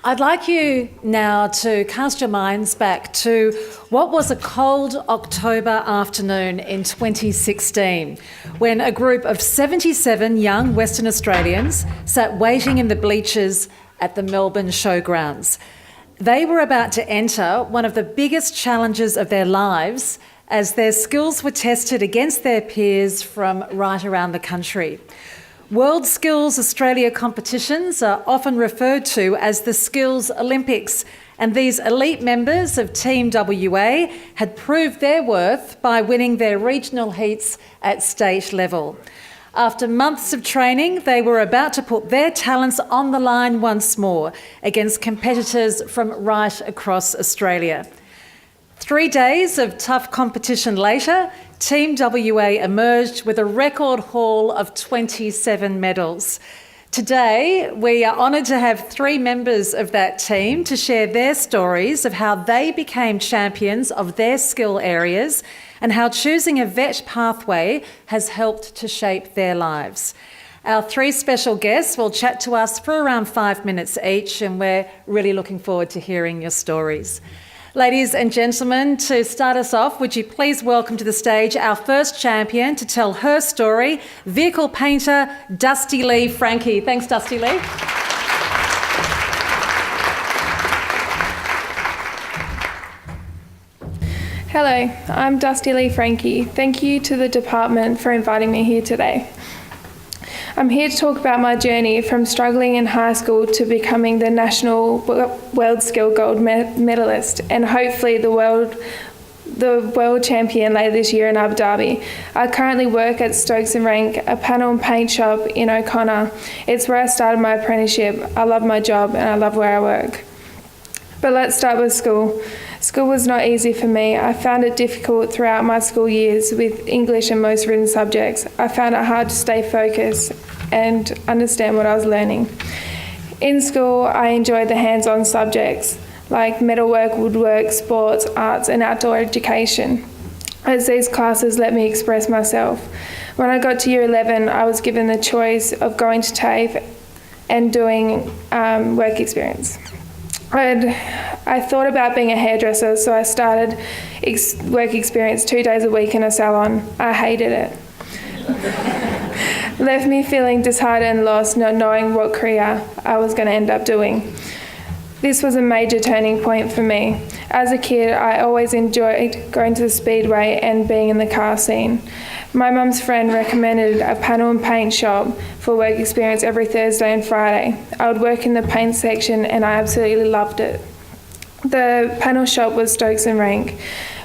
I'd like you now to cast your minds back to what was a cold October afternoon in 2016, when a group of 77 young Western Australians sat waiting in the bleachers at the Melbourne showgrounds. They were about to enter one of the biggest challenges of their lives as their skills were tested against their peers from right around the country. WorldSkills Australia competitions are often referred to as the Skills Olympics, and these elite members of Team WA had proved their worth by winning their regional heats at state level. After months of training, they were about to put their talents on the line once more against competitors from right across Australia. 3 days of tough competition later, Team WA emerged with a record haul of 27 medals. Today, we are honoured to have 3 members of that team to share their stories of how they became champions of their skill areas and how choosing a vet pathway has helped to shape their lives. Our 3 special guests will chat to us for around 5 minutes each, and we're really looking forward to hearing your stories. Ladies and gentlemen, to start us off, would you please welcome to the stage our first champion to tell her story, vehicle painter Dusti-Lee Franchi. Thanks, Dusti-Lee. Hello, I'm Dusti-Lee Franchi. Thank you to the department for inviting me here today. I'm here to talk about my journey from struggling in high school to becoming the national WorldSkills gold medalist and hopefully the world champion later this year in Abu Dhabi. I currently work at Stokes and Renk, a panel and paint shop in O'Connor. It's where I started my apprenticeship. I love my job and I love where I work. But let's start with school. School was not easy for me. I found it difficult throughout my school years with English and most written subjects. I found it hard to stay focused and understand what I was learning. In school, I enjoyed the hands-on subjects like metalwork, woodwork, sports, arts and outdoor education, as these classes let me express myself. When I got to year 11, I was given the choice of going to TAFE and doing work experience. I thought about being a hairdresser, so I started work experience 2 days a week in a salon. I hated it. Left me feeling disheartened and lost, not knowing what career I was going to end up doing. This was a major turning point for me. As a kid, I always enjoyed going to the speedway and being in the car scene. My mum's friend recommended a panel and paint shop for work experience every Thursday and Friday. I would work in the paint section and I absolutely loved it. The panel shop was Stokes and Renk.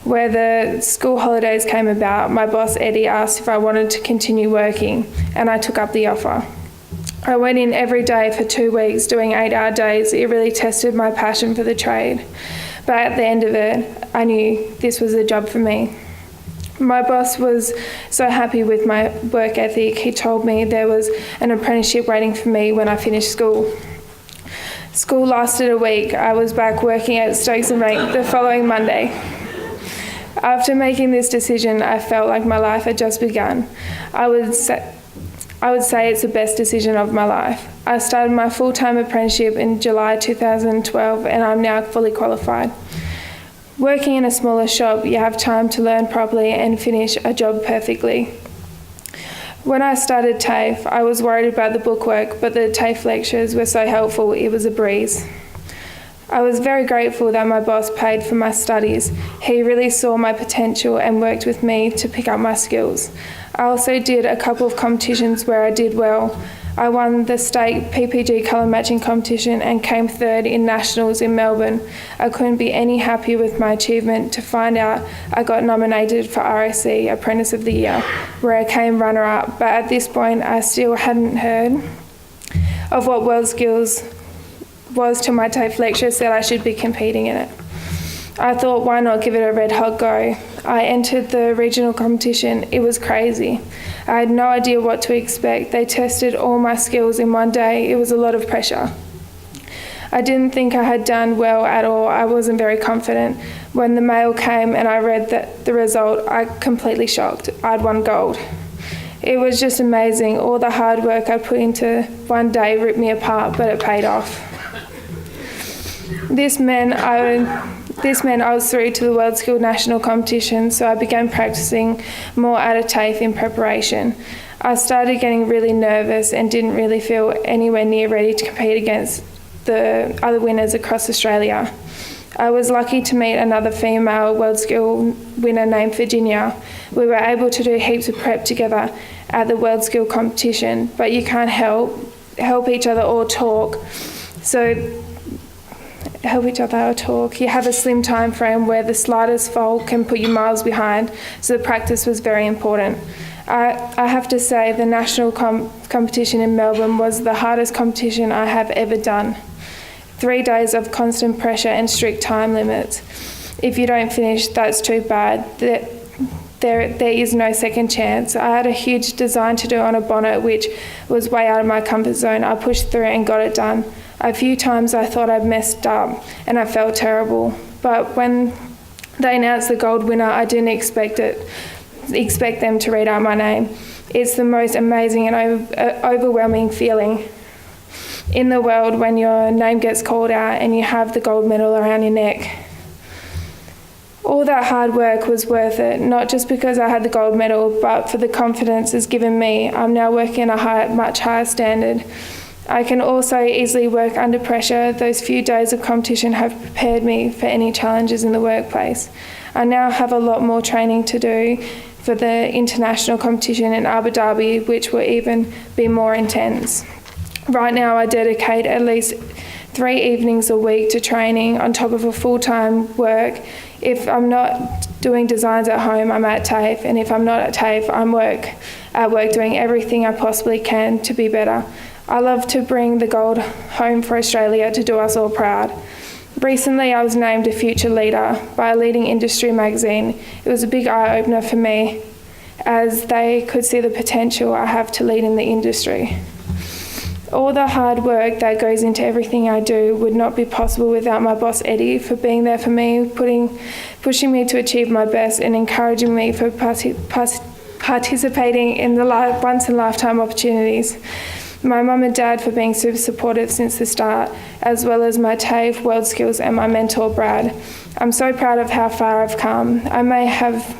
Where the school holidays came about, my boss Eddie asked if I wanted to continue working, and I took up the offer. I went in every day for 2 weeks doing 8-hour days. It really tested my passion for the trade. But at the end of it, I knew this was the job for me. My boss was so happy with my work ethic. He told me there was an apprenticeship waiting for me when I finished school. School lasted a week. I was back working at Stokes and Renk the following Monday. After making this decision, I felt like my life had just begun. I would say it's the best decision of my life. I started my full-time apprenticeship in July 2012 and I'm now fully qualified. Working in a smaller shop, you have time to learn properly and finish a job perfectly. When I started TAFE, I was worried about the bookwork, but the TAFE lectures were so helpful, it was a breeze. I was very grateful that my boss paid for my studies. He really saw my potential and worked with me to pick up my skills. I also did a couple of competitions where I did well. I won the state PPG colour matching competition and came 3rd in nationals in Melbourne. I couldn't be any happier with my achievement to find out I got nominated for RSC Apprentice of the Year, where I came runner-up, but at this point I still hadn't heard of what WorldSkills was till my TAFE lecturer said I should be competing in it. I thought, why not give it a red hot go? I entered the regional competition. It was crazy. I had no idea what to expect. They tested all my skills in one day. It was a lot of pressure. I didn't think I had done well at all. I wasn't very confident. When the mail came and I read the result, I completely shocked. I'd won gold. It was just amazing. All the hard work I put into one day ripped me apart, but it paid off. This meant I was through to the WorldSkills National Competition, so I began practicing more at a TAFE in preparation. I started getting really nervous and didn't really feel anywhere near ready to compete against the other winners across Australia. I was lucky to meet another female WorldSkills winner named Virginia. We were able to do heaps of prep together at the WorldSkills competition, but you can't help each other or talk. You have a slim time frame where the slightest fault can put you miles behind, so the practice was very important. I have to say the national competition in Melbourne was the hardest competition I have ever done. 3 days of constant pressure and strict time limits. If you don't finish, that's too bad. There is no second chance. I had a huge design to do on a bonnet which was way out of my comfort zone. I pushed through and got it done. A few times I thought I'd messed up and I felt terrible. But when they announced the gold winner, I didn't expect them to read out my name. It's the most amazing and overwhelming feeling in the world when your name gets called out and you have the gold medal around your neck. All that hard work was worth it, not just because I had the gold medal, but for the confidence it's given me. I'm now working at a much higher standard. I can also easily work under pressure. Those few days of competition have prepared me for any challenges in the workplace. I now have a lot more training to do for the international competition in Abu Dhabi, which will even be more intense. Right now I dedicate at least 3 evenings a week to training on top of a full-time work. If I'm not doing designs at home, I'm at TAFE, and if I'm not at TAFE, I'm at work doing everything I possibly can to be better. I love to bring the gold home for Australia to do us all proud. Recently I was named a future leader by a leading industry magazine. It was a big eye-opener for me as they could see the potential I have to lead in the industry. All the hard work that goes into everything I do would not be possible without my boss Eddie for being there for me, pushing me to achieve my best and encouraging me for participating in the once-in-a-lifetime opportunities. My mum and dad for being super supportive since the start, as well as my TAFE, WorldSkills and my mentor Brad. I'm so proud of how far I've come. I may have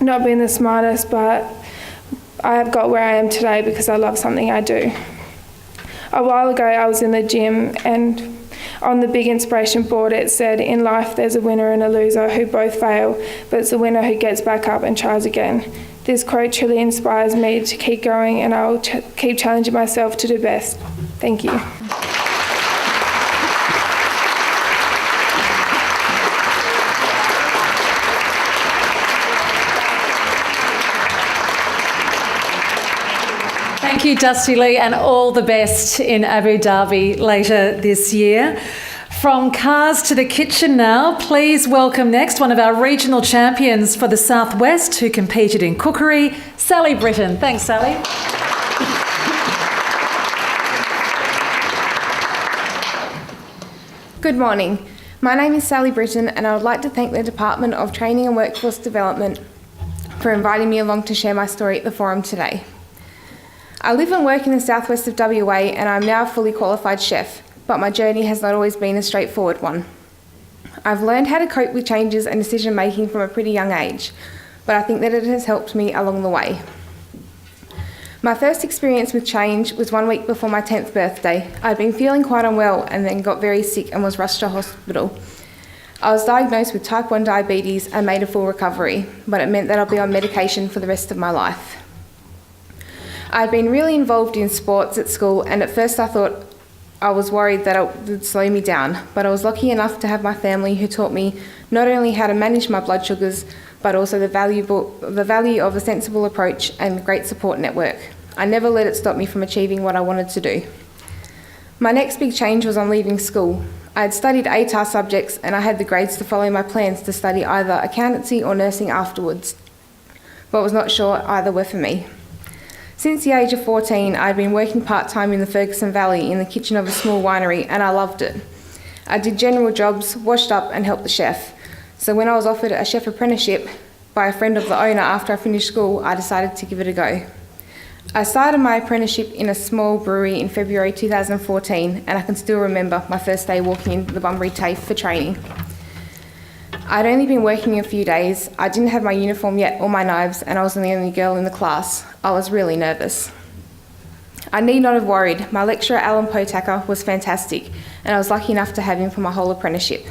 not been the smartest, but I have got where I am today because I love something I do. A while ago I was in the gym and on the big inspiration board it said, in life there's a winner and a loser who both fail, but it's the winner who gets back up and tries again. This quote truly inspires me to keep going and I'll keep challenging myself to do best. Thank you. Thank you, Dusti-Lee, and all the best in Abu Dhabi later this year. From cars to the kitchen now, please welcome next one of our regional champions for the Southwest who competed in cookery, Sally Brittain. Thanks, Sally. Good morning. My name is Sally Brittain and I would like to thank the Department of Training and Workforce Development for inviting me along to share my story at the forum today. I live and work in the southwest of WA and I'm now a fully qualified chef, but my journey has not always been a straightforward one. I've learned how to cope with changes and decision making from a pretty young age, but I think that it has helped me along the way. My first experience with change was 1 week before my 10th birthday. I'd been feeling quite unwell and then got very sick and was rushed to hospital. I was diagnosed with type 1 diabetes and made a full recovery, but it meant that I'll be on medication for the rest of my life. I'd been really involved in sports at school and at first I was worried that it would slow me down, but I was lucky enough to have my family who taught me not only how to manage my blood sugars, but also the value of a sensible approach and great support network. I never let it stop me from achieving what I wanted to do. My next big change was on leaving school. I had studied ATAR subjects and I had the grades to follow my plans to study either accountancy or nursing afterwards, but was not sure either were for me. Since the age of 14, I'd been working part-time in the Ferguson Valley in the kitchen of a small winery and I loved it. I did general jobs, washed up and helped the chef. So when I was offered a chef apprenticeship by a friend of the owner after I finished school, I decided to give it a go. I started my apprenticeship in a small brewery in February 2014, and I can still remember my first day walking into the Bunbury TAFE for training. I'd only been working a few days, I didn't have my uniform yet or my knives, and I was the only girl in the class. I was really nervous. I need not have worried. My lecturer, Alan Potaka, was fantastic, and I was lucky enough to have him for my whole apprenticeship.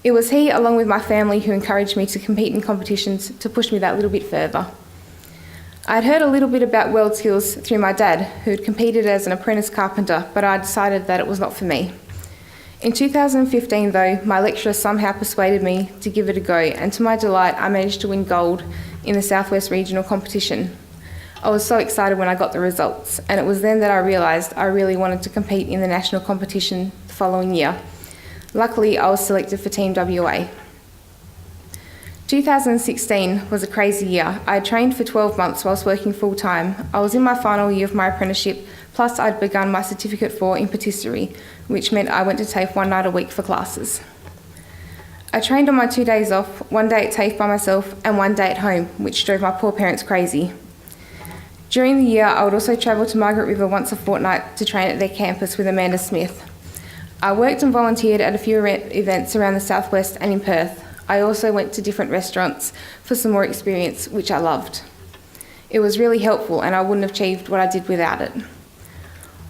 It was he, along with my family, who encouraged me to compete in competitions to push me that little bit further. I'd heard a little bit about WorldSkills through my dad, who'd competed as an apprentice carpenter, but I decided that it was not for me. In 2015, though, my lecturer somehow persuaded me to give it a go, and to my delight, I managed to win gold in the Southwest Regional Competition. I was so excited when I got the results, and it was then that I realised I really wanted to compete in the national competition the following year. Luckily, I was selected for Team WA. 2016 was a crazy year. I had trained for 12 months whilst working full-time. I was in my final year of my apprenticeship, plus I'd begun my Certificate 4 in patisserie, which meant I went to TAFE one night a week for classes. I trained on my 2 days off, one day at TAFE by myself and one day at home, which drove my poor parents crazy. During the year, I would also travel to Margaret River once a fortnight to train at their campus with Amanda Smith. I worked and volunteered at a few events around the southwest and in Perth. I also went to different restaurants for some more experience, which I loved. It was really helpful, and I wouldn't have achieved what I did without it.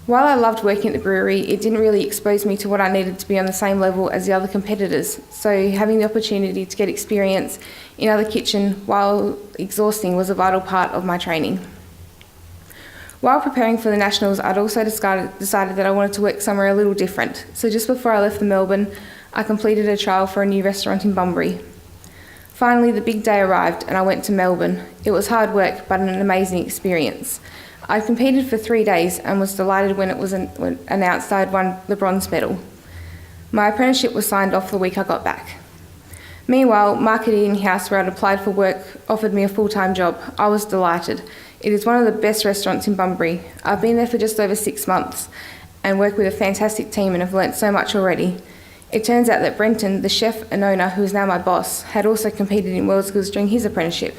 While I loved working at the brewery, it didn't really expose me to what I needed to be on the same level as the other competitors, so having the opportunity to get experience in other kitchen while exhausting was a vital part of my training. While preparing for the Nationals, I'd also decided that I wanted to work somewhere a little different, so just before I left for Melbourne, I completed a trial for a new restaurant in Bunbury. Finally, the big day arrived and I went to Melbourne. It was hard work, but an amazing experience. I competed for 3 days and was delighted when it was announced I had won the bronze medal. My apprenticeship was signed off the week I got back. Meanwhile, Market Eating House, where I'd applied for work, offered me a full-time job. I was delighted. It is one of the best restaurants in Bunbury. I've been there for just over 6 months and work with a fantastic team and have learnt so much already. It turns out that Brittain, the chef and owner, who is now my boss, had also competed in WorldSkills during his apprenticeship.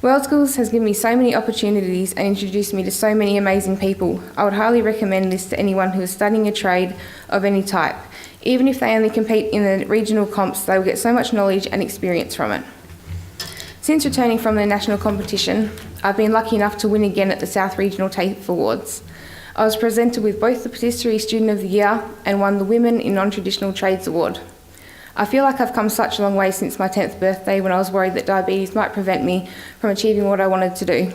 WorldSkills has given me so many opportunities and introduced me to so many amazing people. I would highly recommend this to anyone who is studying a trade of any type. Even if they only compete in the regional comps, they will get so much knowledge and experience from it. Since returning from the national competition, I've been lucky enough to win again at the South Regional TAFE Awards. I was presented with both the Patisserie Student of the Year and won the Women in Non-Traditional Trades Award. I feel like I've come such a long way since my 10th birthday when I was worried that diabetes might prevent me from achieving what I wanted to do.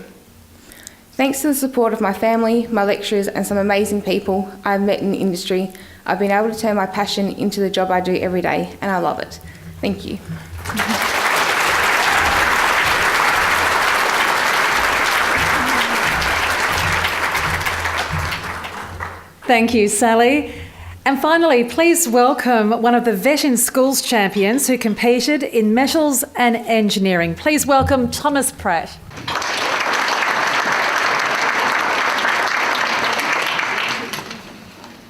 Thanks to the support of my family, my lecturers and some amazing people I've met in the industry, I've been able to turn my passion into the job I do every day, and I love it. Thank you. Thank you, Sally. And finally, please welcome one of the Vet in Schools champions who competed in metals and engineering. Please welcome Thomas Pratt.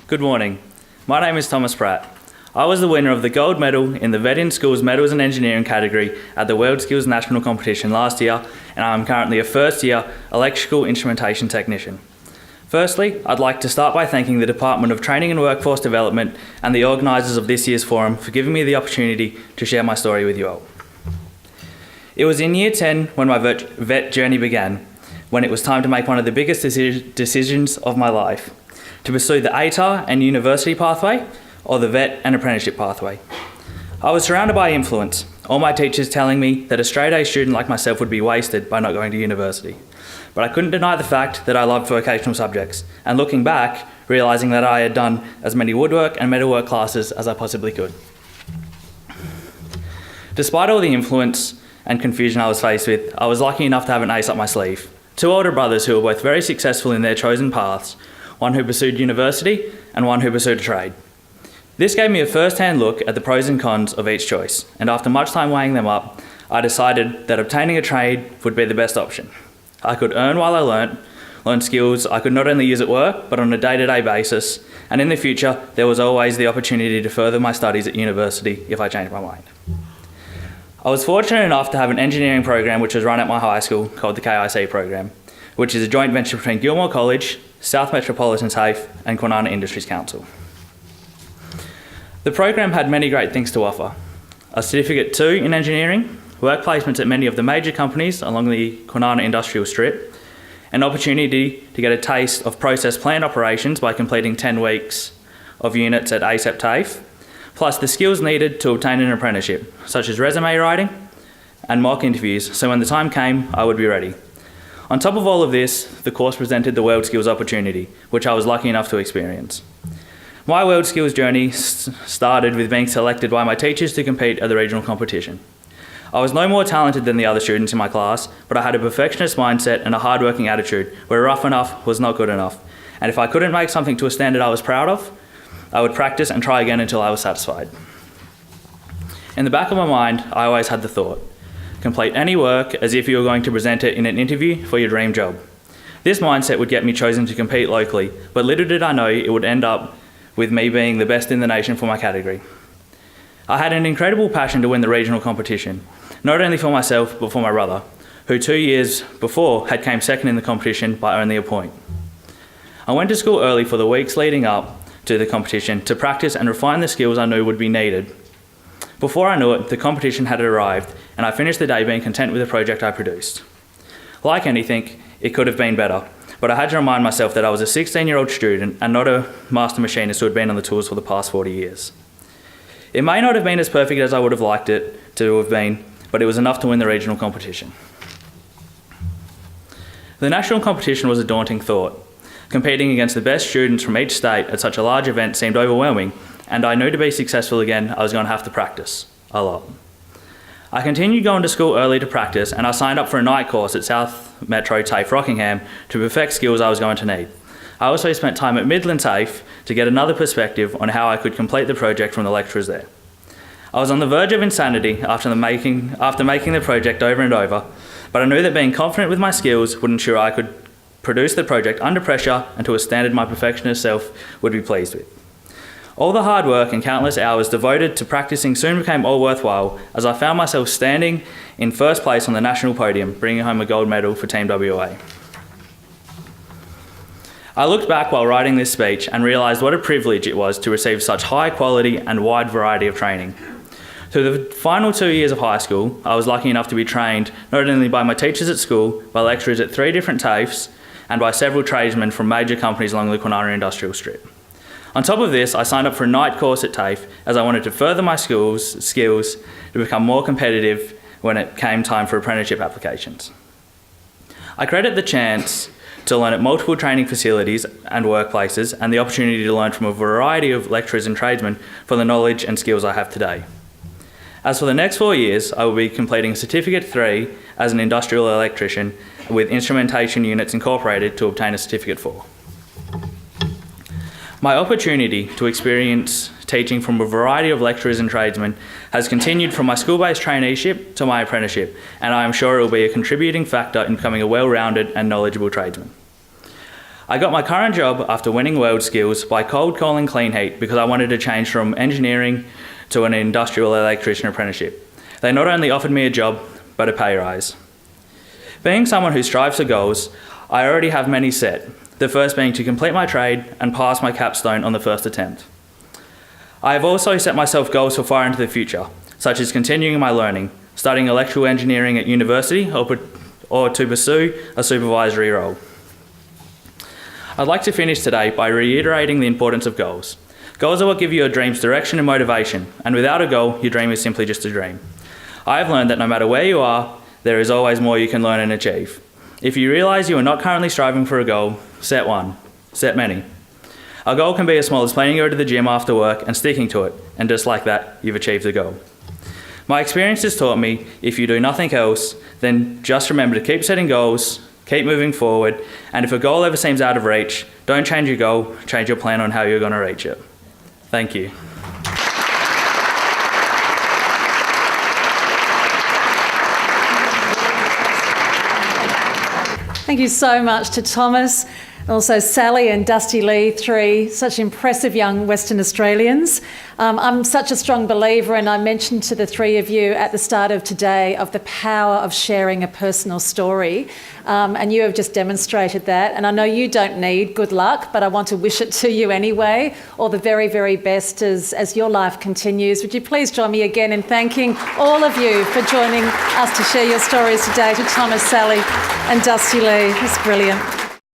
Good morning. My name is Thomas Pratt. I was the winner of the gold medal in the Vet in Schools Metals and Engineering category at the WorldSkills International Competition last year, and I am currently a first-year electrical instrumentation technician. Firstly, I'd like to start by thanking the Department of Training and Workforce Development and the organisers of this year's forum for giving me the opportunity to share my story with you all. It was in Year 10 when my vet journey began, when it was time to make one of the biggest decisions of my life, to pursue the ATAR and university pathway or the vet and apprenticeship pathway. I was surrounded by influence, all my teachers telling me that a straight-A student like myself would be wasted by not going to university. But I couldn't deny the fact that I loved vocational subjects, and looking back, realising that I had done as many woodwork and metalwork classes as I possibly could. Despite all the influence and confusion I was faced with, I was lucky enough to have an ace up my sleeve. 2 older brothers who were both very successful in their chosen paths, one who pursued university and one who pursued a trade. This gave me a first-hand look at the pros and cons of each choice, and after much time weighing them up, I decided that obtaining a trade would be the best option. I could earn while I learn skills I could not only use at work, but on a day-to-day basis, and in the future, there was always the opportunity to further my studies at university if I changed my mind. I was fortunate enough to have an engineering program which was run at my high school called the KIC program. which is a joint venture between Gilmore College, South Metropolitan TAFE and Kwinana Industries Council. The program had many great things to offer. A Certificate 2 in engineering, work placements at many of the major companies along the Kwinana Industrial Strip, an opportunity to get a taste of process plant operations by completing 10 weeks of units at ASAP TAFE, plus the skills needed to obtain an apprenticeship, such as resume writing and mock interviews, so when the time came, I would be ready. On top of all of this, the course presented the WorldSkills opportunity, which I was lucky enough to experience. My WorldSkills journey started with being selected by my teachers to compete at the regional competition. I was no more talented than the other students in my class, but I had a perfectionist mindset and a hard-working attitude where rough enough was not good enough. And if I couldn't make something to a standard I was proud of, I would practice and try again until I was satisfied. In the back of my mind, I always had the thought, complete any work as if you were going to present it in an interview for your dream job. This mindset would get me chosen to compete locally, but little did I know it would end up with me being the best in the nation for my category. I had an incredible passion to win the regional competition, not only for myself, but for my brother, who 2 years before had came second in the competition by only a point. I went to school early for the weeks leading up to the competition to practice and refine the skills I knew would be needed. Before I knew it, the competition had arrived, and I finished the day being content with the project I produced. Like anything, it could have been better, but I had to remind myself that I was a 16-year-old student and not a master machinist who had been on the tools for the past 40 years. It may not have been as perfect as I would have liked it to have been, but it was enough to win the regional competition. The national competition was a daunting thought. Competing against the best students from each state at such a large event seemed overwhelming, and I knew to be successful again, I was going to have to practice a lot. I continued going to school early to practice, and I signed up for a night course at South Metro TAFE Rockingham to perfect skills I was going to need. I also spent time at Midland TAFE to get another perspective on how I could complete the project from the lecturers there. I was on the verge of insanity after making the project over and over, but I knew that being confident with my skills would ensure I could produce the project under pressure and to a standard my perfectionist self would be pleased with. All the hard work and countless hours devoted to practicing soon became all worthwhile as I found myself standing in first place on the national podium, bringing home a gold medal for Team WA. I looked back while writing this speech and realised what a privilege it was to receive such high quality and wide variety of training. Through the final 2 years of high school, I was lucky enough to be trained not only by my teachers at school, by lecturers at 3 different TAFEs, and by several tradesmen from major companies along the Kwinana Industrial Strip. On top of this, I signed up for a night course at TAFE as I wanted to further my skills to become more competitive when it came time for apprenticeship applications. I credit the chance to learn at multiple training facilities and workplaces and the opportunity to learn from a variety of lecturers and tradesmen for the knowledge and skills I have today. As for the next 4 years, I will be completing Certificate 3 as an industrial electrician with instrumentation units incorporated to obtain a Certificate 4. My opportunity to experience teaching from a variety of lecturers and tradesmen has continued from my school-based traineeship to my apprenticeship, and I am sure it will be a contributing factor in becoming a well-rounded and knowledgeable tradesman. I got my current job after winning WorldSkills by cold calling Clean Heat because I wanted to change from engineering to an industrial electrician apprenticeship. They not only offered me a job, but a pay rise. Being someone who strives for goals, I already have many set, the first being to complete my trade and pass my capstone on the first attempt. I have also set myself goals for far into the future, such as continuing my learning, studying electrical engineering at university or to pursue a supervisory role. I'd like to finish today by reiterating the importance of goals. Goals are what give your dreams direction and motivation, and without a goal, your dream is simply just a dream. I have learned that no matter where you are, there is always more you can learn and achieve. If you realise you are not currently striving for a goal, set one, set many. A goal can be as small as planning to go to the gym after work and sticking to it, and just like that, you've achieved the goal. My experience has taught me, if you do nothing else, then just remember to keep setting goals, keep moving forward, and if a goal ever seems out of reach, don't change your goal, change your plan on how you're going to reach it. Thank you. Thank you so much to Thomas. Also, Sally and Dusti-Lee, three such impressive young Western Australians. I'm such a strong believer, and I mentioned to the three of you at the start of today, of the power of sharing a personal story. And you have just demonstrated that. And I know you don't need good luck, but I want to wish it to you anyway. All the very, very best as your life continues. Would you please join me again in thanking all of you for joining us to share your stories today, to Thomas, Sally and Dusti-Lee. It's brilliant.